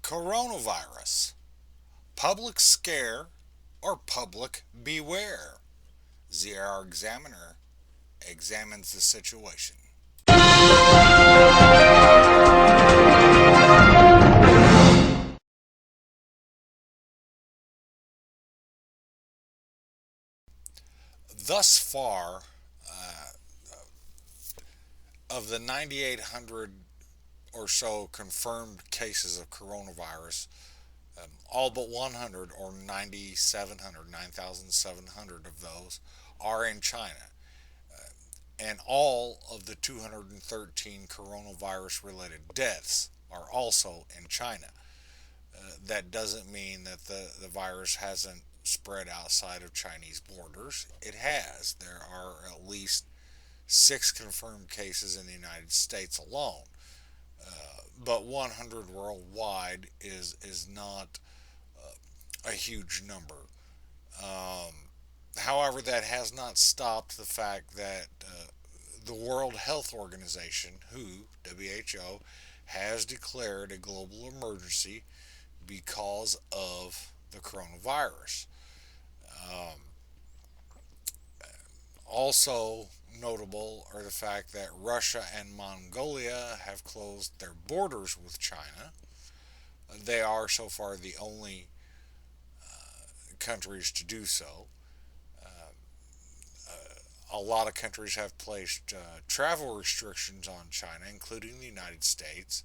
Coronavirus. Public scare or public beware? ZR Examiner examines the situation. Thus far, of the 9,800 or so confirmed cases of coronavirus, all but 100 or 9,700, 9,700 of those are in China. And all of the 213 coronavirus related deaths are also in China. That doesn't mean that the virus hasn't spread outside of Chinese borders. It has. There are at least six confirmed cases in the United States alone. But 100 worldwide is not a huge number. Um, However, that has not stopped the fact that the World Health Organization, WHO, has declared a global emergency because of the coronavirus. Um, Also notable are the fact that Russia and Mongolia have closed their borders with China. They are so far the only countries to do so. A lot of countries have placed travel restrictions on China, including the United States.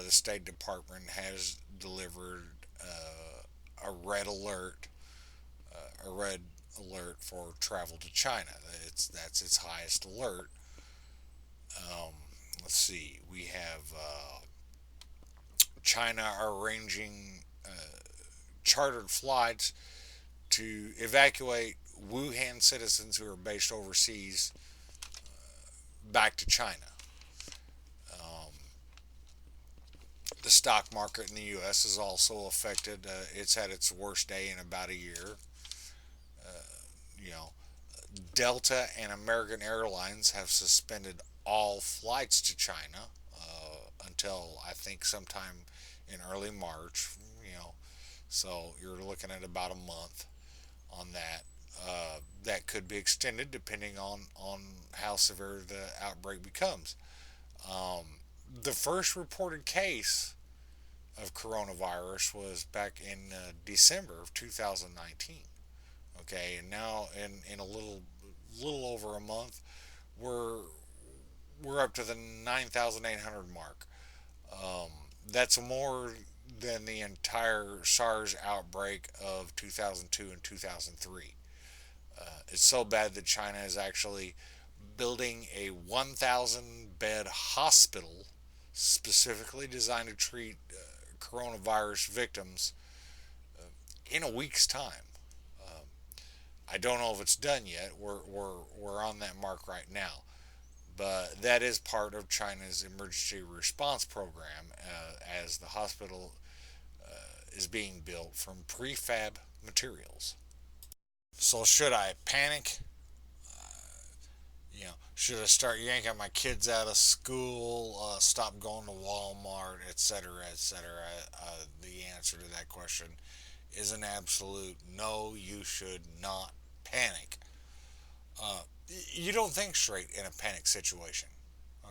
The State Department has delivered a red alert for travel to China. That's its highest alert. Um, let's see. We have China arranging chartered flights to evacuate Wuhan citizens who are based overseas back to China. Um, the stock market in the U.S. is also affected. It's had its worst day in about a year. You know, Delta and American Airlines have suspended all flights to China until I think sometime in early March. You know, so you're looking at about a month on that. That could be extended depending on how severe the outbreak becomes. Um, the first reported case of coronavirus was back in December of 2019. Okay, and now in a little over a month, we're we're up to the 9,800 mark. Um, that's more than the entire SARS outbreak of 2002 and 2003. It's so bad that China is actually building a 1,000 bed hospital specifically designed to treat coronavirus victims in a week's time. Um, I don't know if it's done yet. We're on that mark right now. But that is part of China's emergency response program as the hospital is being built from prefab materials. So, should I panic? Should I start yanking my kids out of school, stop going to Walmart, etc., etc.? The answer to that question is an absolute no. You should not panic. Uh, you don't think straight in a panic situation.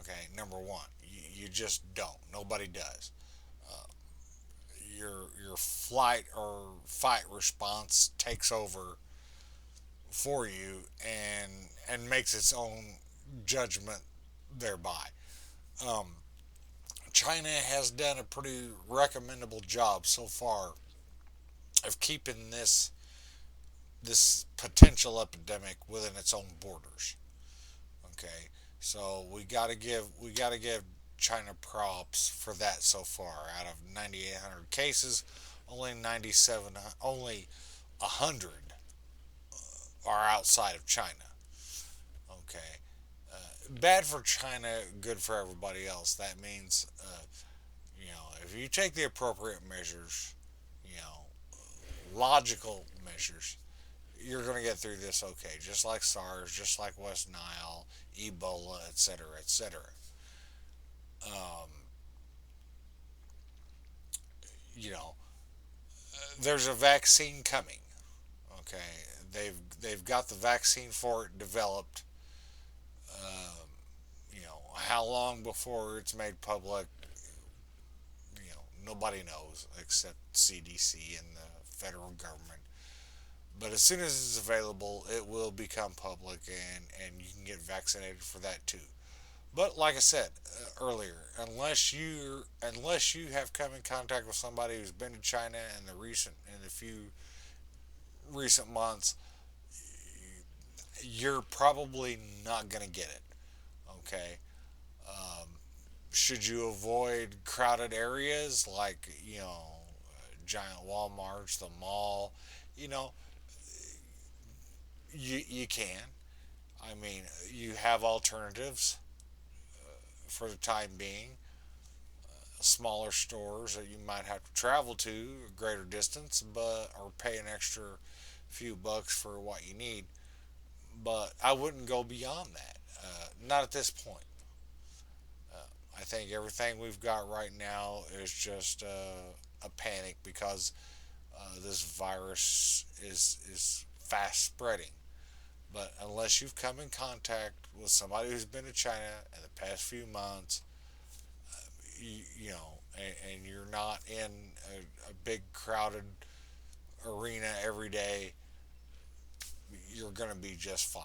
Okay, number one, you just don't. Nobody does. Uh, your flight or fight response takes over for you and makes its own judgment thereby. Um, China has done a pretty recommendable job so far of keeping this potential epidemic within its own borders. Okay, so we gotta give China props for that so far. Out of 9,800 cases, only 100 are outside of China. Okay, bad for China, good for everybody else. That means, if you take the appropriate measures, you know, logical measures, you're going to get through this okay. Just like SARS, just like West Nile, Ebola, etc., etc. Um, you know, there's a vaccine coming. Okay, they've got the vaccine for it developed. Um, how long before it's made public? Nobody knows except CDC and the federal government. But as soon as it's available, it will become public, and you can get vaccinated for that too. But like I said earlier, unless you have come in contact with somebody who's been to China in the few recent months, you're probably not going to get it. Okay. Um, should you avoid crowded areas like giant WalMarts, the mall? You know, you can. I mean, you have alternatives for the time being. Smaller stores that you might have to travel to a greater distance, but or pay an extra few bucks for what you need. But I wouldn't go beyond that. Not at this point. I think everything we've got right now is just a panic because this virus is fast spreading. But unless you've come in contact with somebody who's been to China in the past few months, and you're not in a big crowded arena every day, you're going to be just fine.